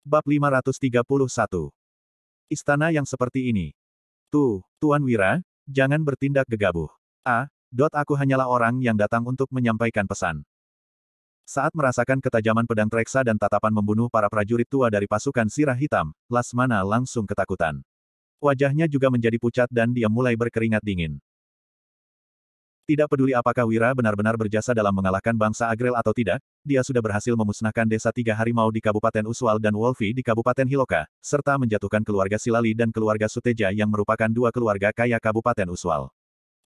Bab 531. Istana yang seperti ini. Tuan Wira, jangan bertindak gegabah. Aku hanyalah orang yang datang untuk menyampaikan pesan. Saat merasakan ketajaman pedang Treksa dan tatapan membunuh para prajurit tua dari pasukan Sirah Hitam, Lasmana langsung ketakutan. Wajahnya juga menjadi pucat dan dia mulai berkeringat dingin. Tidak peduli apakah Wira benar-benar berjasa dalam mengalahkan bangsa Agrel atau tidak, dia sudah berhasil memusnahkan desa tiga harimau di Kabupaten Uswal dan Wolfi di Kabupaten Hiloka, serta menjatuhkan keluarga Silali dan keluarga Suteja yang merupakan dua keluarga kaya Kabupaten Uswal.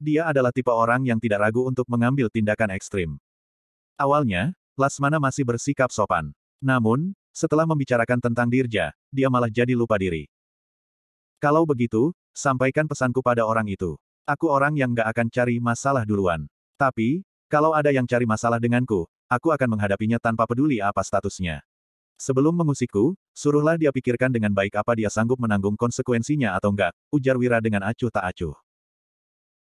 Dia adalah tipe orang yang tidak ragu untuk mengambil tindakan ekstrim. Awalnya, Lasmana masih bersikap sopan. Namun, setelah membicarakan tentang Dirja, dia malah jadi lupa diri. Kalau begitu, sampaikan pesanku pada orang itu. Aku orang yang gak akan cari masalah duluan. Tapi, kalau ada yang cari masalah denganku, aku akan menghadapinya tanpa peduli apa statusnya. Sebelum mengusikku, suruhlah dia pikirkan dengan baik apa dia sanggup menanggung konsekuensinya atau enggak, ujar Wira dengan acuh tak acuh.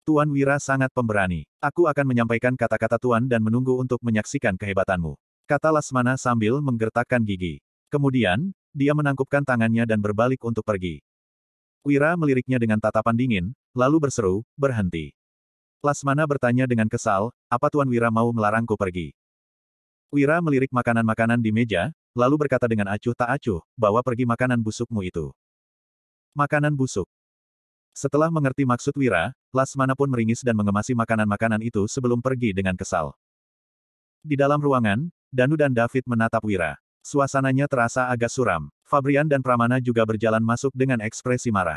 Tuan Wira sangat pemberani. Aku akan menyampaikan kata-kata Tuan dan menunggu untuk menyaksikan kehebatanmu, kata Lasmana sambil menggertakkan gigi. Kemudian, dia menangkupkan tangannya dan berbalik untuk pergi. Wira meliriknya dengan tatapan dingin, lalu berseru, berhenti. Lasmana bertanya dengan kesal, apa Tuan Wira mau melarangku pergi? Wira melirik makanan-makanan di meja, lalu berkata dengan acuh tak acuh, bawa pergi makanan busukmu itu. Makanan busuk. Setelah mengerti maksud Wira, Lasmana pun meringis dan mengemasi makanan-makanan itu sebelum pergi dengan kesal. Di dalam ruangan, Danu dan David menatap Wira. Suasananya terasa agak suram. Fabrian dan Pramana juga berjalan masuk dengan ekspresi marah.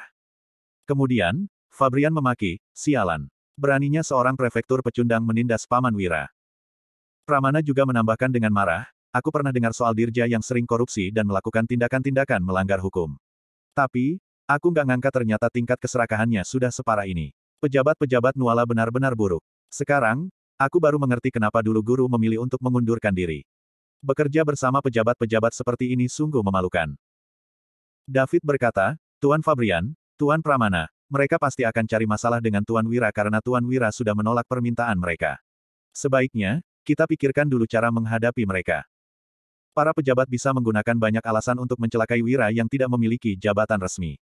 Kemudian, Fabrian memaki, sialan. Beraninya seorang prefektur pecundang menindas Paman Wira. Pramana juga menambahkan dengan marah, aku pernah dengar soal Dirja yang sering korupsi dan melakukan tindakan-tindakan melanggar hukum. Tapi, aku nggak ngangka ternyata tingkat keserakahannya sudah separah ini. Pejabat-pejabat Nuala benar-benar buruk. Sekarang, aku baru mengerti kenapa dulu guru memilih untuk mengundurkan diri. Bekerja bersama pejabat-pejabat seperti ini sungguh memalukan. David berkata, Tuan Fabrian, Tuan Pramana, mereka pasti akan cari masalah dengan Tuan Wira karena Tuan Wira sudah menolak permintaan mereka. Sebaiknya, kita pikirkan dulu cara menghadapi mereka. Para pejabat bisa menggunakan banyak alasan untuk mencelakai Wira yang tidak memiliki jabatan resmi.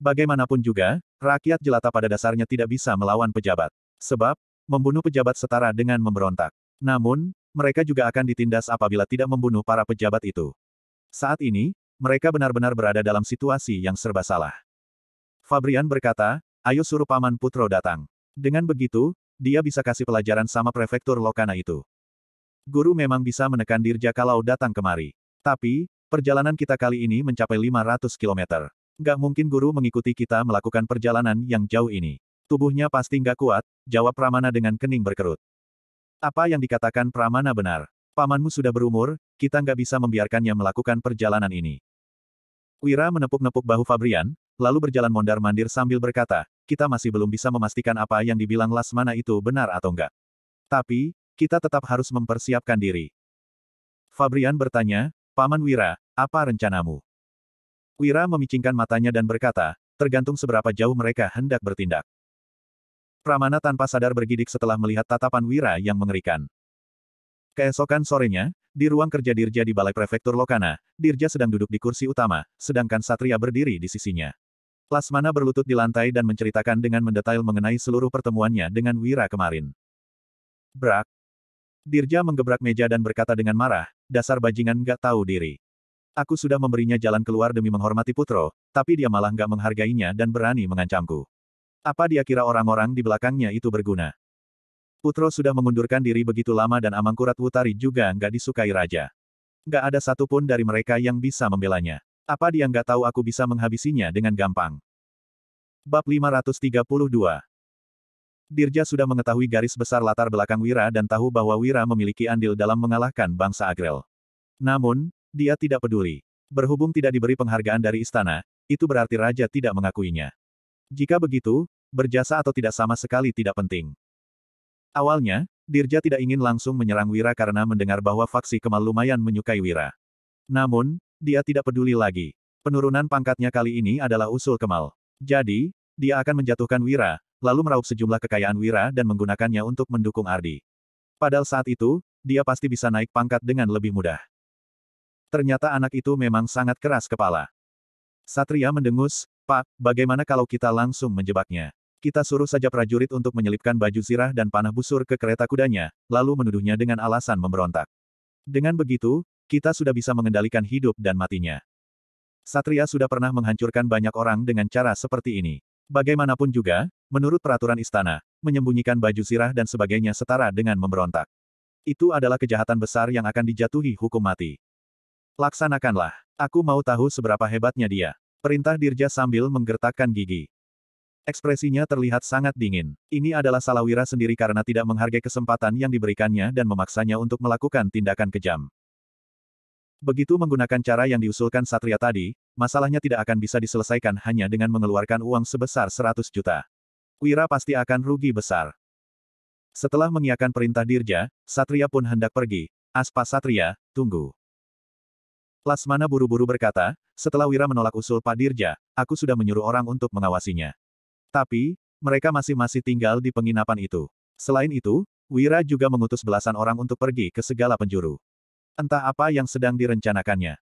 Bagaimanapun juga, rakyat jelata pada dasarnya tidak bisa melawan pejabat. Sebab, membunuh pejabat setara dengan memberontak. Namun, mereka juga akan ditindas apabila tidak membunuh para pejabat itu. Saat ini, mereka benar-benar berada dalam situasi yang serba salah. Fabrian berkata, ayo suruh Paman Putro datang. Dengan begitu, dia bisa kasih pelajaran sama prefektur Lokana itu. Guru memang bisa menekan Dirja kalau datang kemari. Tapi, perjalanan kita kali ini mencapai 500 km. Nggak mungkin guru mengikuti kita melakukan perjalanan yang jauh ini. Tubuhnya pasti nggak kuat, jawab Pramana dengan kening berkerut. Apa yang dikatakan Pramana benar. Pamanmu sudah berumur, kita nggak bisa membiarkannya melakukan perjalanan ini. Wira menepuk-nepuk bahu Fabrian, lalu berjalan mondar-mandir sambil berkata, kita masih belum bisa memastikan apa yang dibilang Lasmana itu benar atau enggak. Tapi, kita tetap harus mempersiapkan diri. Fabrian bertanya, Paman Wira, apa rencanamu? Wira memicingkan matanya dan berkata, tergantung seberapa jauh mereka hendak bertindak. Pramana tanpa sadar bergidik setelah melihat tatapan Wira yang mengerikan. Keesokan sorenya, di ruang kerja Dirja di Balai Prefektur Lokana, Dirja sedang duduk di kursi utama, sedangkan Satria berdiri di sisinya. Lasmana berlutut di lantai dan menceritakan dengan mendetail mengenai seluruh pertemuannya dengan Wira kemarin. Brak. Dirja menggebrak meja dan berkata dengan marah, dasar bajingan nggak tahu diri. Aku sudah memberinya jalan keluar demi menghormati Putro, tapi dia malah nggak menghargainya dan berani mengancamku. Apa dia kira orang-orang di belakangnya itu berguna? Putro sudah mengundurkan diri begitu lama dan Amangkurat Wutari juga nggak disukai raja. Nggak ada satupun dari mereka yang bisa membelanya. Apa dia nggak tahu aku bisa menghabisinya dengan gampang? Bab 532. Dirja sudah mengetahui garis besar latar belakang Wira dan tahu bahwa Wira memiliki andil dalam mengalahkan bangsa Agrel. Namun, dia tidak peduli. Berhubung tidak diberi penghargaan dari istana, itu berarti raja tidak mengakuinya. Jika begitu, berjasa atau tidak sama sekali tidak penting. Awalnya, Dirja tidak ingin langsung menyerang Wira karena mendengar bahwa faksi Kemal lumayan menyukai Wira. Namun, dia tidak peduli lagi. Penurunan pangkatnya kali ini adalah usul Kemal. Jadi, dia akan menjatuhkan Wira, lalu meraup sejumlah kekayaan Wira dan menggunakannya untuk mendukung Ardi. Padahal saat itu, dia pasti bisa naik pangkat dengan lebih mudah. Ternyata anak itu memang sangat keras kepala. Satria mendengus, "Pak, bagaimana kalau kita langsung menjebaknya? Kita suruh saja prajurit untuk menyelipkan baju zirah dan panah busur ke kereta kudanya, lalu menuduhnya dengan alasan memberontak. Dengan begitu, kita sudah bisa mengendalikan hidup dan matinya." Satria sudah pernah menghancurkan banyak orang dengan cara seperti ini. Bagaimanapun juga, menurut peraturan istana, menyembunyikan baju zirah dan sebagainya setara dengan memberontak. Itu adalah kejahatan besar yang akan dijatuhi hukum mati. Laksanakanlah. Aku mau tahu seberapa hebatnya dia. Perintah Dirja sambil menggertakkan gigi. Ekspresinya terlihat sangat dingin. Ini adalah salah Wira sendiri karena tidak menghargai kesempatan yang diberikannya dan memaksanya untuk melakukan tindakan kejam. Begitu menggunakan cara yang diusulkan Satria tadi, masalahnya tidak akan bisa diselesaikan hanya dengan mengeluarkan uang sebesar 100 juta. Wira pasti akan rugi besar. Setelah mengiyakan perintah Dirja, Satria pun hendak pergi. "Aspa Satria, tunggu." Lasmana buru-buru berkata, "Setelah Wira menolak usul Pak Dirja, aku sudah menyuruh orang untuk mengawasinya. Tapi, mereka masih tinggal di penginapan itu. Selain itu, Wira juga mengutus belasan orang untuk pergi ke segala penjuru. Entah apa yang sedang direncanakannya."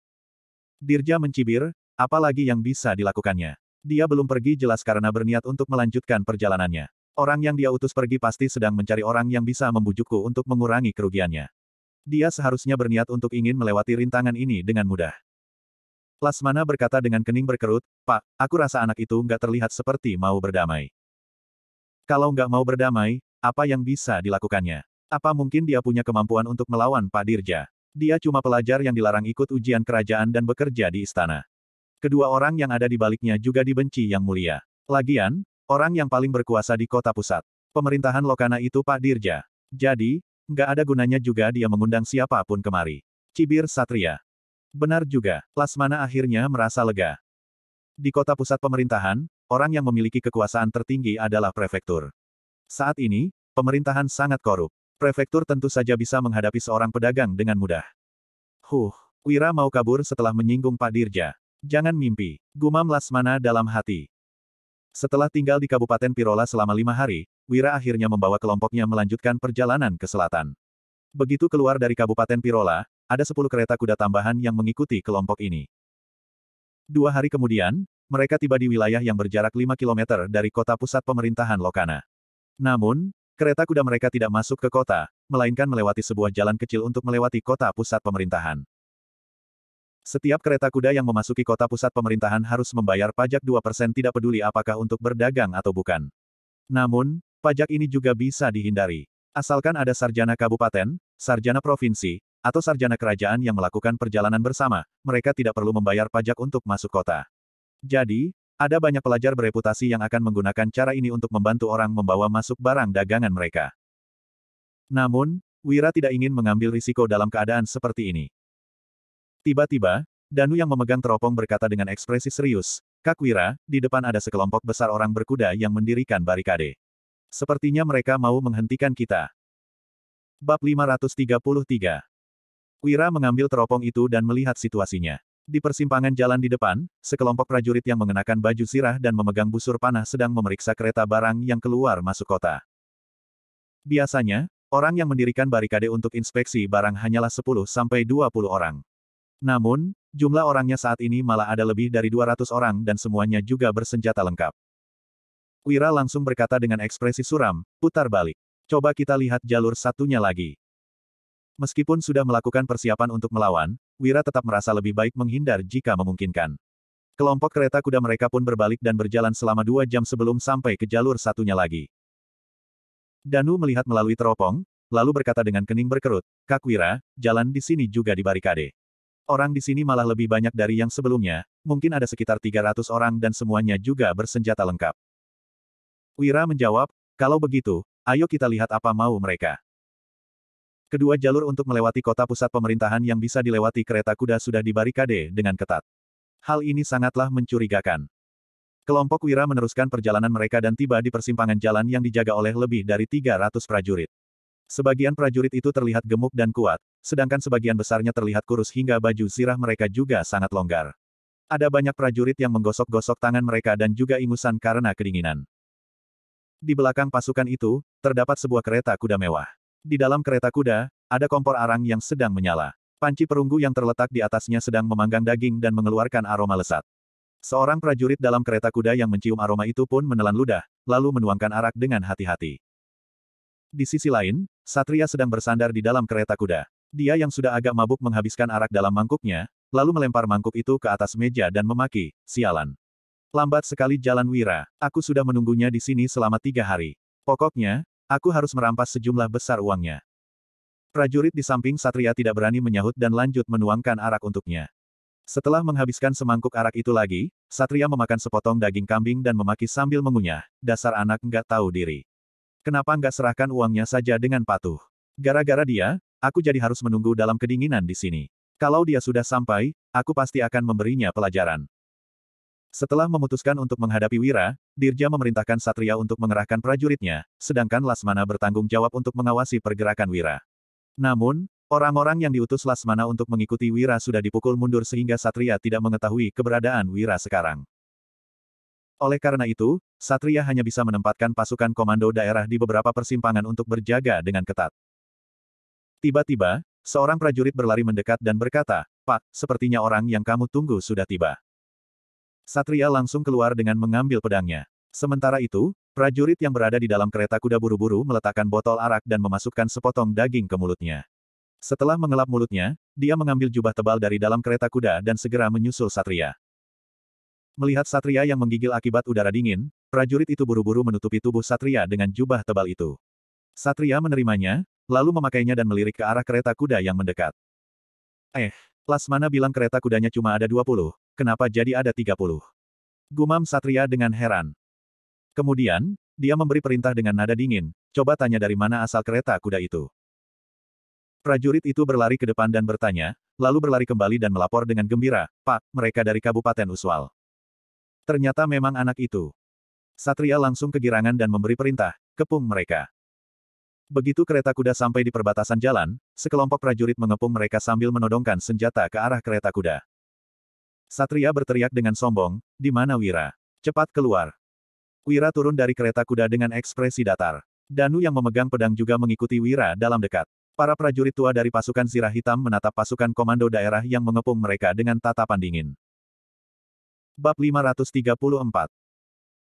Dirja mencibir, apa lagi yang bisa dilakukannya? Dia belum pergi jelas karena berniat untuk melanjutkan perjalanannya. Orang yang dia utus pergi pasti sedang mencari orang yang bisa membujukku untuk mengurangi kerugiannya. Dia seharusnya berniat untuk ingin melewati rintangan ini dengan mudah. Lasmana berkata dengan kening berkerut, "Pak, aku rasa anak itu nggak terlihat seperti mau berdamai." Kalau nggak mau berdamai, apa yang bisa dilakukannya? Apa mungkin dia punya kemampuan untuk melawan Pak Dirja? Dia cuma pelajar yang dilarang ikut ujian kerajaan dan bekerja di istana. Kedua orang yang ada di baliknya juga dibenci Yang Mulia. Lagian, orang yang paling berkuasa di kota pusat pemerintahan Lokana itu Pak Dirja. Jadi, nggak ada gunanya juga dia mengundang siapapun kemari. Cibir Satria. Benar juga, Lasmana akhirnya merasa lega. Di kota pusat pemerintahan, orang yang memiliki kekuasaan tertinggi adalah prefektur. Saat ini, pemerintahan sangat korup. Prefektur tentu saja bisa menghadapi seorang pedagang dengan mudah. Wira mau kabur setelah menyinggung Pak Dirja. Jangan mimpi, gumam Lasmana dalam hati. Setelah tinggal di Kabupaten Pirola selama 5 hari, Wira akhirnya membawa kelompoknya melanjutkan perjalanan ke selatan. Begitu keluar dari Kabupaten Pirola, ada 10 kereta kuda tambahan yang mengikuti kelompok ini. 2 hari kemudian, mereka tiba di wilayah yang berjarak 5 km dari kota pusat pemerintahan Lokana. Namun, kereta kuda mereka tidak masuk ke kota, melainkan melewati sebuah jalan kecil untuk melewati kota pusat pemerintahan. Setiap kereta kuda yang memasuki kota pusat pemerintahan harus membayar pajak 2% tidak peduli apakah untuk berdagang atau bukan. Namun, pajak ini juga bisa dihindari. Asalkan ada sarjana kabupaten, sarjana provinsi, atau sarjana kerajaan yang melakukan perjalanan bersama, mereka tidak perlu membayar pajak untuk masuk kota. Jadi, ada banyak pelajar bereputasi yang akan menggunakan cara ini untuk membantu orang membawa masuk barang dagangan mereka. Namun, Wira tidak ingin mengambil risiko dalam keadaan seperti ini. Tiba-tiba, Danu yang memegang teropong berkata dengan ekspresi serius, "Kak Wira, di depan ada sekelompok besar orang berkuda yang mendirikan barikade. Sepertinya mereka mau menghentikan kita." Bab 533. Wira mengambil teropong itu dan melihat situasinya. Di persimpangan jalan di depan, sekelompok prajurit yang mengenakan baju zirah dan memegang busur panah sedang memeriksa kereta barang yang keluar masuk kota. Biasanya, orang yang mendirikan barikade untuk inspeksi barang hanyalah 10-20 orang. Namun, jumlah orangnya saat ini malah ada lebih dari 200 orang dan semuanya juga bersenjata lengkap. Wira langsung berkata dengan ekspresi suram, "Putar balik. Coba kita lihat jalur satunya lagi." Meskipun sudah melakukan persiapan untuk melawan, Wira tetap merasa lebih baik menghindar jika memungkinkan. Kelompok kereta kuda mereka pun berbalik dan berjalan selama 2 jam sebelum sampai ke jalur satunya lagi. Danu melihat melalui teropong, lalu berkata dengan kening berkerut, "Kak Wira, jalan di sini juga dibarikade. Orang di sini malah lebih banyak dari yang sebelumnya, mungkin ada sekitar 300 orang dan semuanya juga bersenjata lengkap." Wira menjawab, "Kalau begitu, ayo kita lihat apa mau mereka." Kedua jalur untuk melewati kota pusat pemerintahan yang bisa dilewati kereta kuda sudah dibarikade dengan ketat. Hal ini sangatlah mencurigakan. Kelompok Wira meneruskan perjalanan mereka dan tiba di persimpangan jalan yang dijaga oleh lebih dari 300 prajurit. Sebagian prajurit itu terlihat gemuk dan kuat, sedangkan sebagian besarnya terlihat kurus hingga baju zirah mereka juga sangat longgar. Ada banyak prajurit yang menggosok-gosok tangan mereka dan juga ingusan karena kedinginan. Di belakang pasukan itu, terdapat sebuah kereta kuda mewah. Di dalam kereta kuda, ada kompor arang yang sedang menyala. Panci perunggu yang terletak di atasnya sedang memanggang daging dan mengeluarkan aroma lesat. Seorang prajurit dalam kereta kuda yang mencium aroma itu pun menelan ludah, lalu menuangkan arak dengan hati-hati. Di sisi lain, Satria sedang bersandar di dalam kereta kuda. Dia yang sudah agak mabuk menghabiskan arak dalam mangkuknya, lalu melempar mangkuk itu ke atas meja dan memaki, "Sialan. Lambat sekali jalan Wira. Aku sudah menunggunya di sini selama 3 hari. Pokoknya, aku harus merampas sejumlah besar uangnya." Prajurit di samping Satria tidak berani menyahut dan lanjut menuangkan arak untuknya. Setelah menghabiskan semangkuk arak itu lagi, Satria memakan sepotong daging kambing dan memaki sambil mengunyah, "Dasar anak nggak tahu diri. Kenapa nggak serahkan uangnya saja dengan patuh? Gara-gara dia, aku jadi harus menunggu dalam kedinginan di sini. Kalau dia sudah sampai, aku pasti akan memberinya pelajaran." Setelah memutuskan untuk menghadapi Wira, Dirja memerintahkan Satria untuk mengerahkan prajuritnya, sedangkan Lasmana bertanggung jawab untuk mengawasi pergerakan Wira. Namun, orang-orang yang diutus Lasmana untuk mengikuti Wira sudah dipukul mundur sehingga Satria tidak mengetahui keberadaan Wira sekarang. Oleh karena itu, Satria hanya bisa menempatkan pasukan komando daerah di beberapa persimpangan untuk berjaga dengan ketat. Tiba-tiba, seorang prajurit berlari mendekat dan berkata, "Pak, sepertinya orang yang kamu tunggu sudah tiba." Satria langsung keluar dengan mengambil pedangnya. Sementara itu, prajurit yang berada di dalam kereta kuda buru-buru meletakkan botol arak dan memasukkan sepotong daging ke mulutnya. Setelah mengelap mulutnya, dia mengambil jubah tebal dari dalam kereta kuda dan segera menyusul Satria. Melihat Satria yang menggigil akibat udara dingin, prajurit itu buru-buru menutupi tubuh Satria dengan jubah tebal itu. Satria menerimanya, lalu memakainya dan melirik ke arah kereta kuda yang mendekat. Lasmana bilang kereta kudanya cuma ada 20, kenapa jadi ada 30? Gumam Satria dengan heran. Kemudian, dia memberi perintah dengan nada dingin, "Coba tanya dari mana asal kereta kuda itu." Prajurit itu berlari ke depan dan bertanya, lalu berlari kembali dan melapor dengan gembira, "Pak, mereka dari Kabupaten Uswal." Ternyata memang anak itu. Satria langsung kegirangan dan memberi perintah, "Kepung mereka." Begitu kereta kuda sampai di perbatasan jalan, sekelompok prajurit mengepung mereka sambil menodongkan senjata ke arah kereta kuda. Satria berteriak dengan sombong, "Di mana Wira? Cepat keluar!" Wira turun dari kereta kuda dengan ekspresi datar. Danu yang memegang pedang juga mengikuti Wira dalam dekat. Para prajurit tua dari pasukan Zirah Hitam menatap pasukan komando daerah yang mengepung mereka dengan tatapan dingin. Bab 534.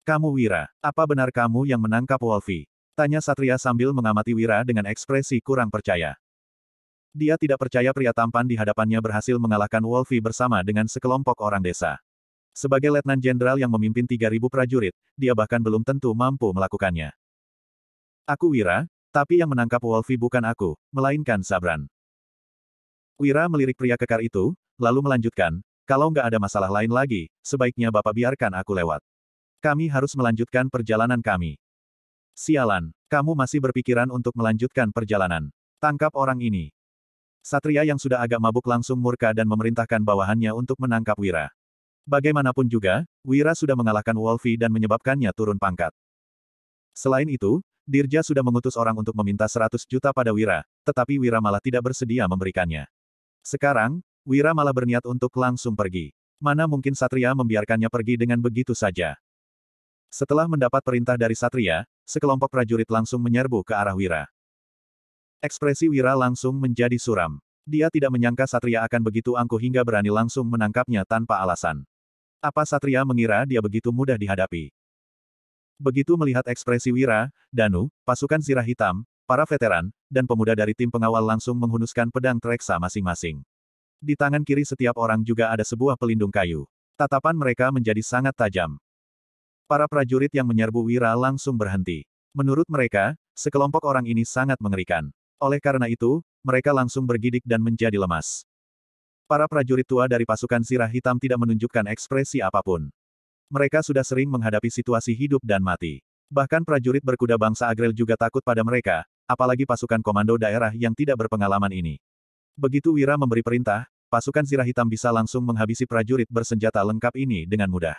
"Kamu Wira, apa benar kamu yang menangkap Wolfi?" tanya Satria sambil mengamati Wira dengan ekspresi kurang percaya. Dia tidak percaya pria tampan di hadapannya berhasil mengalahkan Wolfi bersama dengan sekelompok orang desa. Sebagai letnan jenderal yang memimpin 3.000 prajurit, dia bahkan belum tentu mampu melakukannya. "Aku Wira, tapi yang menangkap Wolfi bukan aku, melainkan Sabran." Wira melirik pria kekar itu, lalu melanjutkan, "Kalau nggak ada masalah lain lagi, sebaiknya Bapak biarkan aku lewat. Kami harus melanjutkan perjalanan kami." "Sialan, kamu masih berpikiran untuk melanjutkan perjalanan. Tangkap orang ini." Satria yang sudah agak mabuk langsung murka dan memerintahkan bawahannya untuk menangkap Wira. Bagaimanapun juga, Wira sudah mengalahkan Wolfi dan menyebabkannya turun pangkat. Selain itu, Dirja sudah mengutus orang untuk meminta 100 juta pada Wira, tetapi Wira malah tidak bersedia memberikannya. Sekarang, Wira malah berniat untuk langsung pergi. Mana mungkin Satria membiarkannya pergi dengan begitu saja. Setelah mendapat perintah dari Satria, sekelompok prajurit langsung menyerbu ke arah Wira. Ekspresi Wira langsung menjadi suram. Dia tidak menyangka Satria akan begitu angkuh hingga berani langsung menangkapnya tanpa alasan. Apa Satria mengira dia begitu mudah dihadapi? Begitu melihat ekspresi Wira, Danu, pasukan Zirah Hitam, para veteran, dan pemuda dari tim pengawal langsung menghunuskan pedang Treksa masing-masing. Di tangan kiri setiap orang juga ada sebuah pelindung kayu. Tatapan mereka menjadi sangat tajam. Para prajurit yang menyerbu Wira langsung berhenti. Menurut mereka, sekelompok orang ini sangat mengerikan. Oleh karena itu, mereka langsung bergidik dan menjadi lemas. Para prajurit tua dari pasukan Zirah Hitam tidak menunjukkan ekspresi apapun. Mereka sudah sering menghadapi situasi hidup dan mati. Bahkan prajurit berkuda bangsa Agrel juga takut pada mereka, apalagi pasukan komando daerah yang tidak berpengalaman ini. Begitu Wira memberi perintah, pasukan Zirah Hitam bisa langsung menghabisi prajurit bersenjata lengkap ini dengan mudah.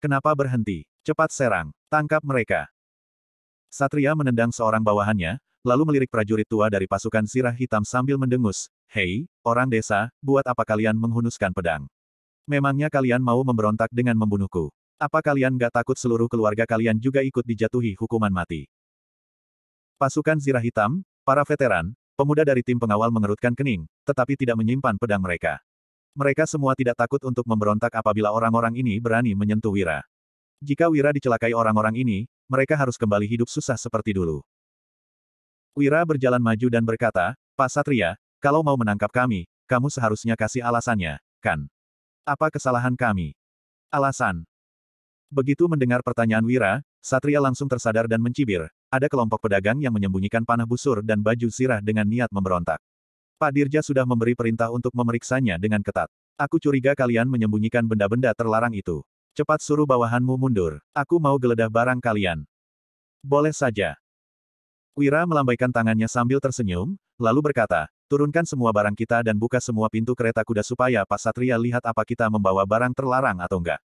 "Kenapa berhenti? Cepat serang, tangkap mereka." Satria menendang seorang bawahannya, lalu melirik prajurit tua dari pasukan Zirah Hitam sambil mendengus, "Hei, orang desa, buat apa kalian menghunuskan pedang? Memangnya kalian mau memberontak dengan membunuhku? Apa kalian gak takut seluruh keluarga kalian juga ikut dijatuhi hukuman mati?" Pasukan Zirah Hitam, para veteran, Pemuda dari tim pengawal mengerutkan kening, tetapi tidak menyimpan pedang mereka. Mereka semua tidak takut untuk memberontak apabila orang-orang ini berani menyentuh Wira. Jika Wira dicelakai orang-orang ini, mereka harus kembali hidup susah seperti dulu. Wira berjalan maju dan berkata, Pak Satria, kalau mau menangkap kami, kamu seharusnya kasih alasannya, kan? Apa kesalahan kami? Alasan. Begitu mendengar pertanyaan Wira, Satria langsung tersadar dan mencibir. Ada kelompok pedagang yang menyembunyikan panah busur dan baju zirah dengan niat memberontak. Pak Dirja sudah memberi perintah untuk memeriksanya dengan ketat. Aku curiga kalian menyembunyikan benda-benda terlarang itu. Cepat suruh bawahanmu mundur. Aku mau geledah barang kalian. Boleh saja. Wira melambaikan tangannya sambil tersenyum, lalu berkata, turunkan semua barang kita dan buka semua pintu kereta kuda supaya Pak Satria lihat apa kita membawa barang terlarang atau enggak.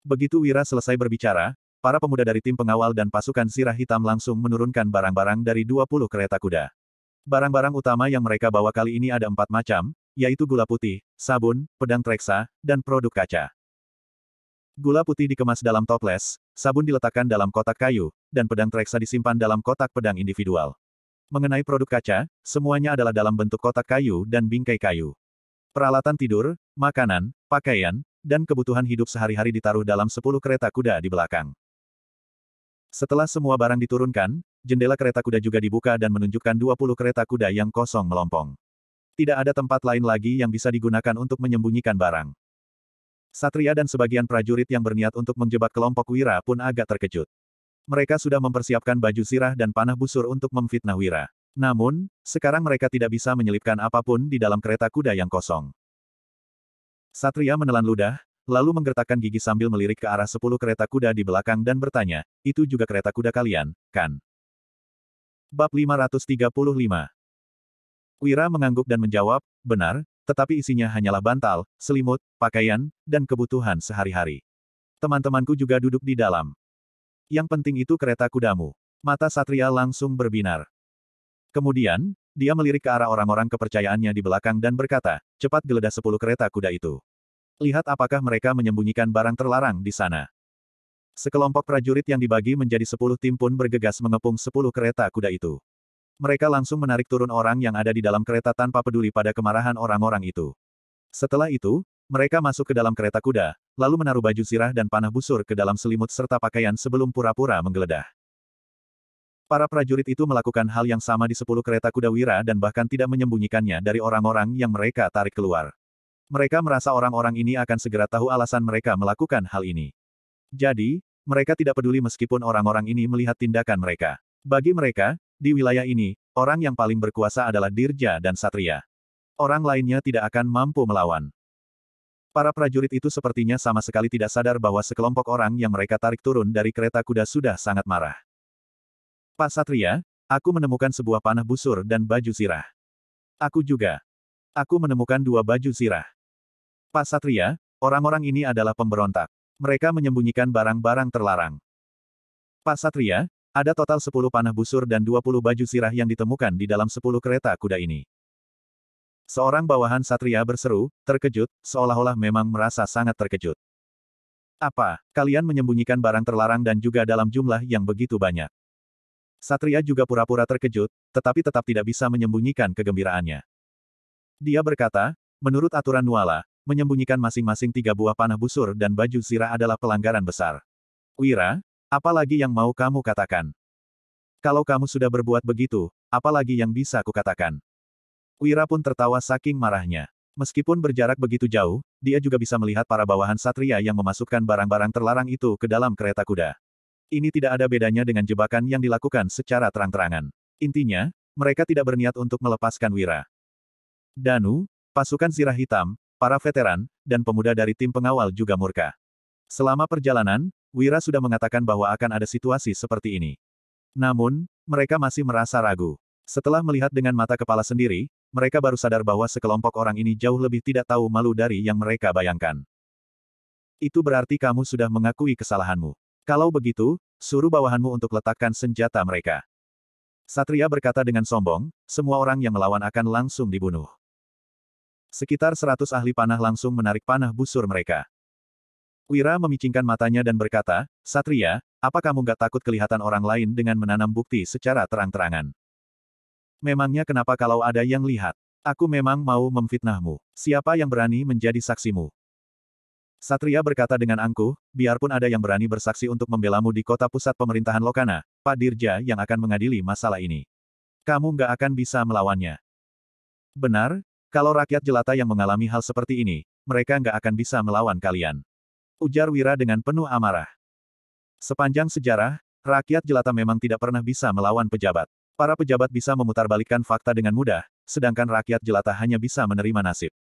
Begitu Wira selesai berbicara, para pemuda dari tim pengawal dan pasukan zirah hitam langsung menurunkan barang-barang dari 20 kereta kuda. Barang-barang utama yang mereka bawa kali ini ada 4 macam, yaitu gula putih, sabun, pedang treksa, dan produk kaca. Gula putih dikemas dalam toples, sabun diletakkan dalam kotak kayu, dan pedang treksa disimpan dalam kotak pedang individual. Mengenai produk kaca, semuanya adalah dalam bentuk kotak kayu dan bingkai kayu. Peralatan tidur, makanan, pakaian, dan kebutuhan hidup sehari-hari ditaruh dalam 10 kereta kuda di belakang. Setelah semua barang diturunkan, jendela kereta kuda juga dibuka dan menunjukkan 20 kereta kuda yang kosong melompong. Tidak ada tempat lain lagi yang bisa digunakan untuk menyembunyikan barang. Satria dan sebagian prajurit yang berniat untuk menjebak kelompok Wira pun agak terkejut. Mereka sudah mempersiapkan baju zirah dan panah busur untuk memfitnah Wira. Namun, sekarang mereka tidak bisa menyelipkan apapun di dalam kereta kuda yang kosong. Satria menelan ludah, lalu menggertakkan gigi sambil melirik ke arah 10 kereta kuda di belakang dan bertanya, itu juga kereta kuda kalian, kan? Bab 535. Wira mengangguk dan menjawab, benar, tetapi isinya hanyalah bantal, selimut, pakaian, dan kebutuhan sehari-hari. Teman-temanku juga duduk di dalam. Yang penting itu kereta kudamu. Mata Satria langsung berbinar. Kemudian, dia melirik ke arah orang-orang kepercayaannya di belakang dan berkata, cepat geledah 10 kereta kuda itu. Lihat apakah mereka menyembunyikan barang terlarang di sana. Sekelompok prajurit yang dibagi menjadi 10 tim pun bergegas mengepung 10 kereta kuda itu. Mereka langsung menarik turun orang yang ada di dalam kereta tanpa peduli pada kemarahan orang-orang itu. Setelah itu, mereka masuk ke dalam kereta kuda, lalu menaruh baju zirah dan panah busur ke dalam selimut serta pakaian sebelum pura-pura menggeledah. Para prajurit itu melakukan hal yang sama di 10 kereta kuda Wira dan bahkan tidak menyembunyikannya dari orang-orang yang mereka tarik keluar. Mereka merasa orang-orang ini akan segera tahu alasan mereka melakukan hal ini. Jadi, mereka tidak peduli meskipun orang-orang ini melihat tindakan mereka. Bagi mereka, di wilayah ini, orang yang paling berkuasa adalah Dirja dan Satria. Orang lainnya tidak akan mampu melawan. Para prajurit itu sepertinya sama sekali tidak sadar bahwa sekelompok orang yang mereka tarik turun dari kereta kuda sudah sangat marah. Pak Satria, aku menemukan sebuah panah busur dan baju zirah. Aku juga. Aku menemukan 2 baju zirah. Pak Satria, orang-orang ini adalah pemberontak. Mereka menyembunyikan barang-barang terlarang. Pak Satria, ada total 10 panah busur dan 20 baju zirah yang ditemukan di dalam 10 kereta kuda ini. Seorang bawahan Satria berseru, terkejut, seolah-olah memang merasa sangat terkejut. Apa, kalian menyembunyikan barang terlarang dan juga dalam jumlah yang begitu banyak? Satria juga pura-pura terkejut, tetapi tetap tidak bisa menyembunyikan kegembiraannya. Dia berkata, menurut aturan Nuala, menyembunyikan masing-masing 3 buah panah busur dan baju zirah adalah pelanggaran besar. Wira, apalagi yang mau kamu katakan? Kalau kamu sudah berbuat begitu, apalagi yang bisa kukatakan? Wira pun tertawa saking marahnya. Meskipun berjarak begitu jauh, dia juga bisa melihat para bawahan Satria yang memasukkan barang-barang terlarang itu ke dalam kereta kuda. Ini tidak ada bedanya dengan jebakan yang dilakukan secara terang-terangan. Intinya, mereka tidak berniat untuk melepaskan Wira. Danu, pasukan zirah hitam, para veteran, dan pemuda dari tim pengawal juga murka. Selama perjalanan, Wira sudah mengatakan bahwa akan ada situasi seperti ini. Namun, mereka masih merasa ragu. Setelah melihat dengan mata kepala sendiri, mereka baru sadar bahwa sekelompok orang ini jauh lebih tidak tahu malu dari yang mereka bayangkan. Itu berarti kamu sudah mengakui kesalahanmu. Kalau begitu, suruh bawahanmu untuk letakkan senjata mereka. Satria berkata dengan sombong, semua orang yang melawan akan langsung dibunuh. Sekitar 100 ahli panah langsung menarik panah busur mereka. Wira memicingkan matanya dan berkata, Satria, apa kamu gak takut kelihatan orang lain dengan menanam bukti secara terang-terangan? Memangnya kenapa kalau ada yang lihat? Aku memang mau memfitnahmu. Siapa yang berani menjadi saksimu? Satria berkata dengan angkuh, biarpun ada yang berani bersaksi untuk membelamu di kota pusat pemerintahan Lokana, Pak Dirja yang akan mengadili masalah ini. Kamu nggak akan bisa melawannya. Benar, kalau rakyat jelata yang mengalami hal seperti ini, mereka nggak akan bisa melawan kalian. Ujar Wira dengan penuh amarah. Sepanjang sejarah, rakyat jelata memang tidak pernah bisa melawan pejabat. Para pejabat bisa memutarbalikkan fakta dengan mudah, sedangkan rakyat jelata hanya bisa menerima nasib.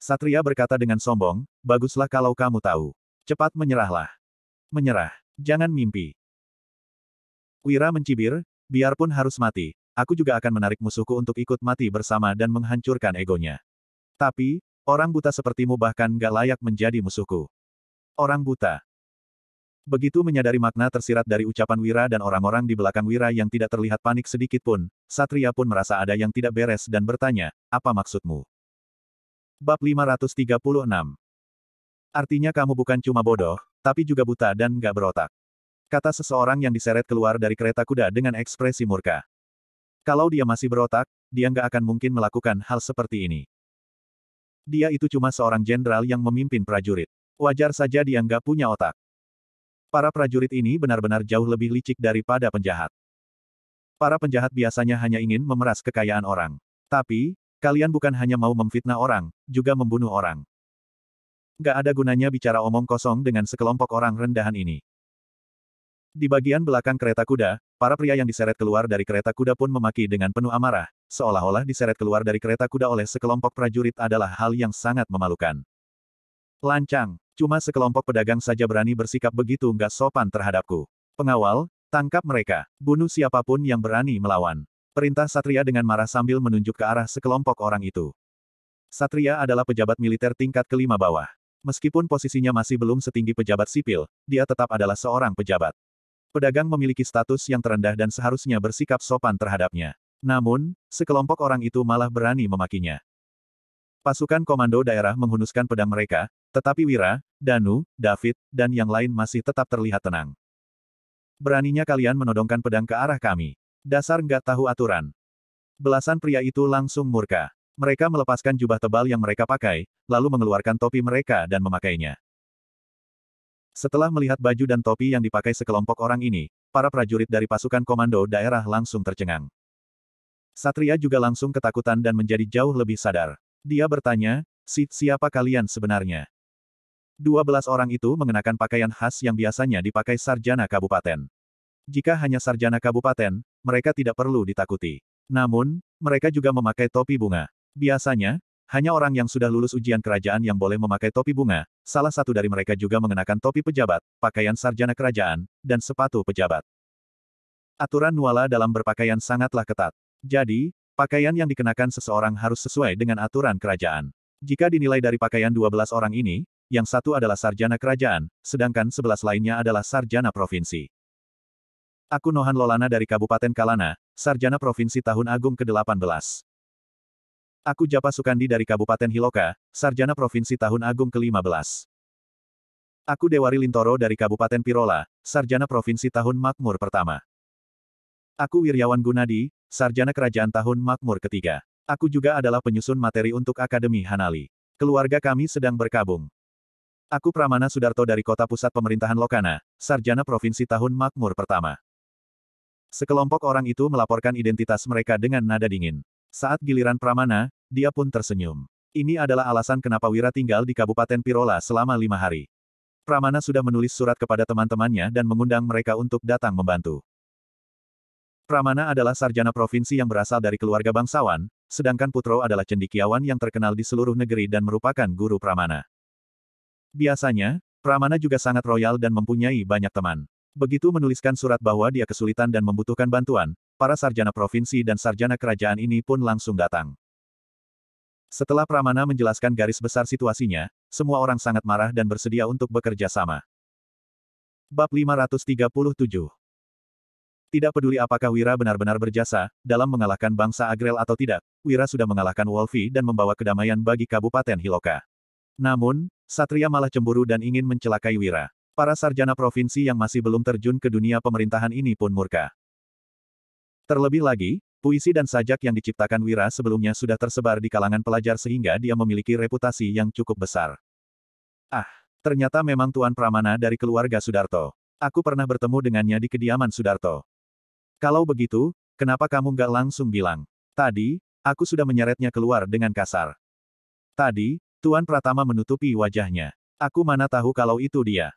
Satria berkata dengan sombong, baguslah kalau kamu tahu. Cepat menyerahlah. Menyerah. Jangan mimpi. Wira mencibir, biarpun harus mati, aku juga akan menarik musuhku untuk ikut mati bersama dan menghancurkan egonya. Tapi, orang buta sepertimu bahkan gak layak menjadi musuhku. Orang buta. Begitu menyadari makna tersirat dari ucapan Wira dan orang-orang di belakang Wira yang tidak terlihat panik sedikit pun, Satria pun merasa ada yang tidak beres dan bertanya, apa maksudmu? Bab 536. Artinya kamu bukan cuma bodoh, tapi juga buta dan gak berotak. Kata seseorang yang diseret keluar dari kereta kuda dengan ekspresi murka. Kalau dia masih berotak, dia nggak akan mungkin melakukan hal seperti ini. Dia itu cuma seorang jenderal yang memimpin prajurit. Wajar saja dia nggak punya otak. Para prajurit ini benar-benar jauh lebih licik daripada penjahat. Para penjahat biasanya hanya ingin memeras kekayaan orang. Tapi, kalian bukan hanya mau memfitnah orang, juga membunuh orang. Nggak ada gunanya bicara omong kosong dengan sekelompok orang rendahan ini. Di bagian belakang kereta kuda, para pria yang diseret keluar dari kereta kuda pun memaki dengan penuh amarah, seolah-olah diseret keluar dari kereta kuda oleh sekelompok prajurit adalah hal yang sangat memalukan. Lancang, cuma sekelompok pedagang saja berani bersikap begitu nggak sopan terhadapku. Pengawal, tangkap mereka, bunuh siapapun yang berani melawan. Perintah Satria dengan marah sambil menunjuk ke arah sekelompok orang itu. Satria adalah pejabat militer tingkat kelima bawah. Meskipun posisinya masih belum setinggi pejabat sipil, dia tetap adalah seorang pejabat. Pedagang memiliki status yang terendah dan seharusnya bersikap sopan terhadapnya. Namun, sekelompok orang itu malah berani memakinya. Pasukan komando daerah menghunuskan pedang mereka, tetapi Wira, Danu, David, dan yang lain masih tetap terlihat tenang. Beraninya kalian menodongkan pedang ke arah kami. Dasar nggak tahu aturan. Belasan pria itu langsung murka. Mereka melepaskan jubah tebal yang mereka pakai, lalu mengeluarkan topi mereka dan memakainya. Setelah melihat baju dan topi yang dipakai sekelompok orang ini, para prajurit dari pasukan komando daerah langsung tercengang. Satria juga langsung ketakutan dan menjadi jauh lebih sadar. Dia bertanya, siapa kalian sebenarnya? 12 orang itu mengenakan pakaian khas yang biasanya dipakai sarjana kabupaten. Jika hanya sarjana kabupaten, mereka tidak perlu ditakuti. Namun, mereka juga memakai topi bunga. Biasanya, hanya orang yang sudah lulus ujian kerajaan yang boleh memakai topi bunga, salah satu dari mereka juga mengenakan topi pejabat, pakaian sarjana kerajaan, dan sepatu pejabat. Aturan Nuala dalam berpakaian sangatlah ketat. Jadi, pakaian yang dikenakan seseorang harus sesuai dengan aturan kerajaan. Jika dinilai dari pakaian 12 orang ini, yang satu adalah sarjana kerajaan, sedangkan 11 lainnya adalah sarjana provinsi. Aku Nohan Lolana dari Kabupaten Kalana, sarjana provinsi tahun agung ke-18. Aku Japa Sukandi dari Kabupaten Hiloka, sarjana provinsi tahun agung ke-15. Aku Dewari Lintoro dari Kabupaten Pirola, sarjana provinsi tahun makmur pertama. Aku Wiryawan Gunadi, sarjana kerajaan tahun makmur ketiga. Aku juga adalah penyusun materi untuk Akademi Hanali. Keluarga kami sedang berkabung. Aku Pramana Sudarto dari Kota Pusat Pemerintahan Lokana, sarjana provinsi tahun makmur pertama. Sekelompok orang itu melaporkan identitas mereka dengan nada dingin. Saat giliran Pramana, dia pun tersenyum. Ini adalah alasan kenapa Wira tinggal di Kabupaten Pirola selama 5 hari. Pramana sudah menulis surat kepada teman-temannya dan mengundang mereka untuk datang membantu. Pramana adalah sarjana provinsi yang berasal dari keluarga bangsawan, sedangkan Putro adalah cendekiawan yang terkenal di seluruh negeri dan merupakan guru Pramana. Biasanya, Pramana juga sangat royal dan mempunyai banyak teman. Begitu menuliskan surat bahwa dia kesulitan dan membutuhkan bantuan, para sarjana provinsi dan sarjana kerajaan ini pun langsung datang. Setelah Pramana menjelaskan garis besar situasinya, semua orang sangat marah dan bersedia untuk bekerja sama. Bab 537. Tidak peduli apakah Wira benar-benar berjasa, dalam mengalahkan bangsa Agrel atau tidak, Wira sudah mengalahkan Wolfi dan membawa kedamaian bagi Kabupaten Hiloka. Namun, Satria malah cemburu dan ingin mencelakai Wira. Para sarjana provinsi yang masih belum terjun ke dunia pemerintahan ini pun murka. Terlebih lagi, Puisi dan sajak yang diciptakan Wira sebelumnya sudah tersebar di kalangan pelajar sehingga dia memiliki reputasi yang cukup besar. Ah, ternyata memang Tuan Pramana dari keluarga Sudarto. Aku pernah bertemu dengannya di kediaman Sudarto. Kalau begitu, kenapa kamu nggak langsung bilang? Tadi, aku sudah menyeretnya keluar dengan kasar. Tadi, Tuan Pratama menutupi wajahnya. Aku mana tahu kalau itu dia.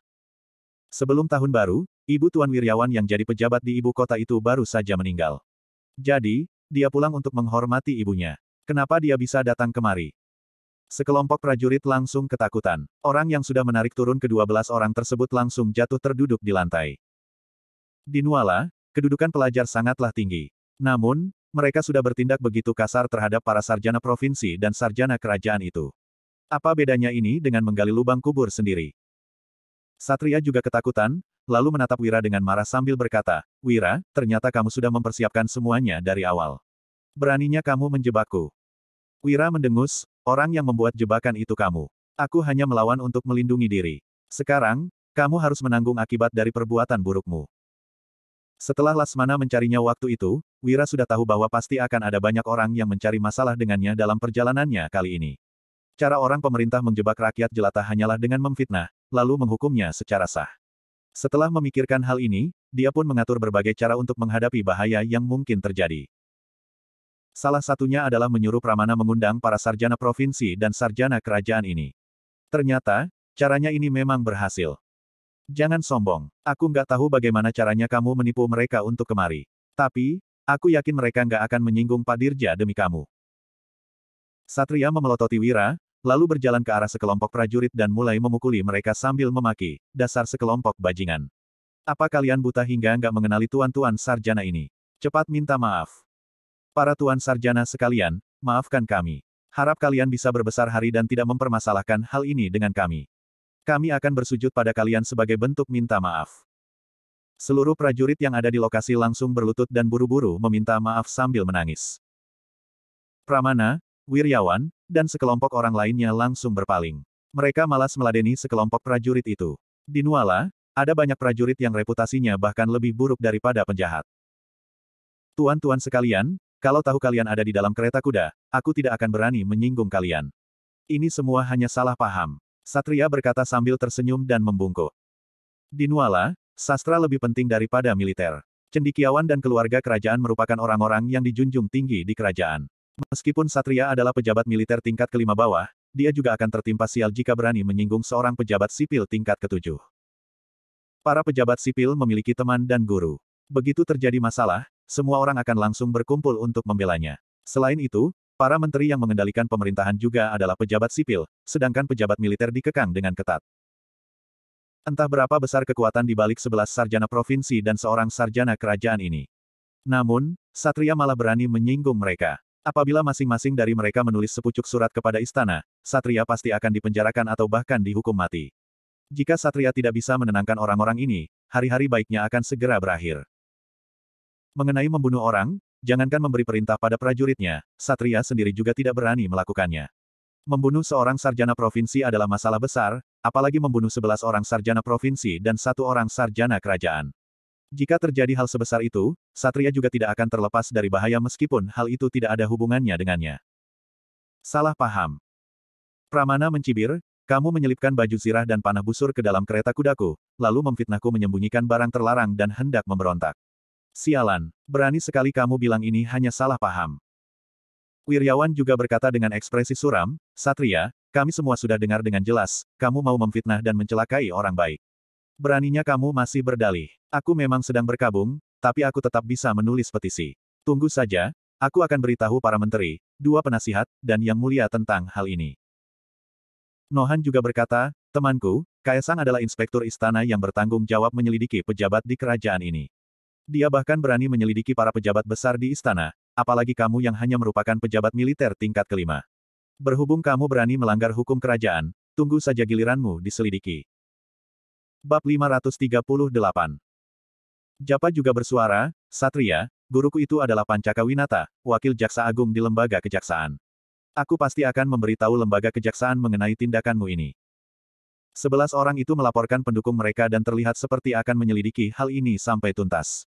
Sebelum tahun baru, ibu Tuan Wiryawan yang jadi pejabat di ibu kota itu baru saja meninggal. Jadi, dia pulang untuk menghormati ibunya. Kenapa dia bisa datang kemari? Sekelompok prajurit langsung ketakutan. Orang yang sudah menarik turun ke-12 orang tersebut langsung jatuh terduduk di lantai. Di Nuala, kedudukan pelajar sangatlah tinggi. Namun, mereka sudah bertindak begitu kasar terhadap para sarjana provinsi dan sarjana kerajaan itu. Apa bedanya ini dengan menggali lubang kubur sendiri? Satria juga ketakutan, lalu menatap Wira dengan marah sambil berkata, "Wira, ternyata kamu sudah mempersiapkan semuanya dari awal. Beraninya kamu menjebakku." Wira mendengus, "Orang yang membuat jebakan itu kamu. Aku hanya melawan untuk melindungi diri. Sekarang, kamu harus menanggung akibat dari perbuatan burukmu." Setelah Lasmana mencarinya waktu itu, Wira sudah tahu bahwa pasti akan ada banyak orang yang mencari masalah dengannya dalam perjalanannya kali ini. Cara orang pemerintah menjebak rakyat jelata hanyalah dengan memfitnah, lalu menghukumnya secara sah. Setelah memikirkan hal ini, dia pun mengatur berbagai cara untuk menghadapi bahaya yang mungkin terjadi. Salah satunya adalah menyuruh Pramana mengundang para sarjana provinsi dan sarjana kerajaan ini. Ternyata, caranya ini memang berhasil. Jangan sombong. Aku nggak tahu bagaimana caranya kamu menipu mereka untuk kemari. Tapi, aku yakin mereka nggak akan menyinggung Pak Dirja demi kamu. Satria memelototi Wira, lalu berjalan ke arah sekelompok prajurit dan mulai memukuli mereka sambil memaki, "Dasar sekelompok bajingan. Apa kalian buta hingga nggak mengenali tuan-tuan sarjana ini? Cepat minta maaf. Para tuan sarjana sekalian, maafkan kami. Harap kalian bisa berbesar hari dan tidak mempermasalahkan hal ini dengan kami. Kami akan bersujud pada kalian sebagai bentuk minta maaf." Seluruh prajurit yang ada di lokasi langsung berlutut dan buru-buru meminta maaf sambil menangis. Pramana, Wiryawan, dan sekelompok orang lainnya langsung berpaling. Mereka malas meladeni sekelompok prajurit itu. Di Nuala, ada banyak prajurit yang reputasinya bahkan lebih buruk daripada penjahat. "Tuan-tuan sekalian, kalau tahu kalian ada di dalam kereta kuda, aku tidak akan berani menyinggung kalian. Ini semua hanya salah paham." Satria berkata sambil tersenyum dan membungkuk. Di Nuala, sastra lebih penting daripada militer. Cendekiawan dan keluarga kerajaan merupakan orang-orang yang dijunjung tinggi di kerajaan. Meskipun Satria adalah pejabat militer tingkat kelima bawah, dia juga akan tertimpa sial jika berani menyinggung seorang pejabat sipil tingkat ketujuh. Para pejabat sipil memiliki teman dan guru. Begitu terjadi masalah, semua orang akan langsung berkumpul untuk membelanya. Selain itu, para menteri yang mengendalikan pemerintahan juga adalah pejabat sipil, sedangkan pejabat militer dikekang dengan ketat. Entah berapa besar kekuatan di balik 11 sarjana provinsi dan seorang sarjana kerajaan ini. Namun, Satria malah berani menyinggung mereka. Apabila masing-masing dari mereka menulis sepucuk surat kepada istana, Satria pasti akan dipenjarakan atau bahkan dihukum mati. Jika Satria tidak bisa menenangkan orang-orang ini, hari-hari baiknya akan segera berakhir. Mengenai membunuh orang, jangankan memberi perintah pada prajuritnya, Satria sendiri juga tidak berani melakukannya. Membunuh seorang sarjana provinsi adalah masalah besar, apalagi membunuh 11 orang sarjana provinsi dan 1 orang sarjana kerajaan. Jika terjadi hal sebesar itu, Satria juga tidak akan terlepas dari bahaya meskipun hal itu tidak ada hubungannya dengannya. Salah paham. Pramana mencibir, "Kamu menyelipkan baju zirah dan panah busur ke dalam kereta kudaku, lalu memfitnahku menyembunyikan barang terlarang dan hendak memberontak. Sialan, berani sekali kamu bilang ini hanya salah paham." Wiryawan juga berkata dengan ekspresi suram, "Satria, kami semua sudah dengar dengan jelas, kamu mau memfitnah dan mencelakai orang baik. Beraninya kamu masih berdalih. Aku memang sedang berkabung, tapi aku tetap bisa menulis petisi. Tunggu saja, aku akan beritahu para menteri, 2 penasihat, dan yang mulia tentang hal ini." Nohan juga berkata, "Temanku, Kaisang adalah inspektur istana yang bertanggung jawab menyelidiki pejabat di kerajaan ini. Dia bahkan berani menyelidiki para pejabat besar di istana, apalagi kamu yang hanya merupakan pejabat militer tingkat kelima. Berhubung kamu berani melanggar hukum kerajaan, tunggu saja giliranmu diselidiki." Bab 538. Japa juga bersuara, "Satria, guruku itu adalah Pancaka Winata, wakil jaksa agung di lembaga kejaksaan. Aku pasti akan memberitahu lembaga kejaksaan mengenai tindakanmu ini." 11 orang itu melaporkan pendukung mereka dan terlihat seperti akan menyelidiki hal ini sampai tuntas.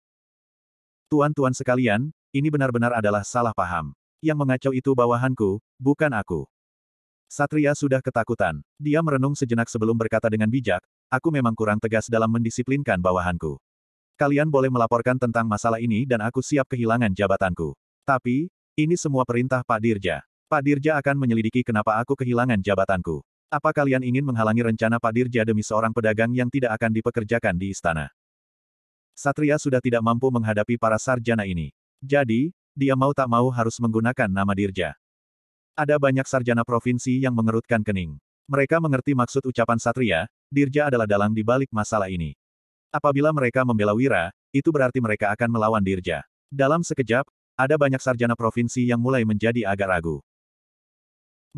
"Tuan-tuan sekalian, ini benar-benar adalah salah paham. Yang mengacau itu bawahanku, bukan aku. Satria sudah ketakutan. Dia merenung sejenak sebelum berkata dengan bijak, aku memang kurang tegas dalam mendisiplinkan bawahanku. Kalian boleh melaporkan tentang masalah ini dan aku siap kehilangan jabatanku. Tapi, ini semua perintah Pak Dirja. Pak Dirja akan menyelidiki kenapa aku kehilangan jabatanku. Apa kalian ingin menghalangi rencana Pak Dirja demi seorang pedagang yang tidak akan dipekerjakan di istana? Satria sudah tidak mampu menghadapi para sarjana ini. Jadi, dia mau tak mau harus menggunakan nama Dirja. Ada banyak sarjana provinsi yang mengerutkan kening. Mereka mengerti maksud ucapan Satria, Dirja adalah dalang di balik masalah ini. Apabila mereka membela Wira, itu berarti mereka akan melawan Dirja. Dalam sekejap, ada banyak sarjana provinsi yang mulai menjadi agak ragu.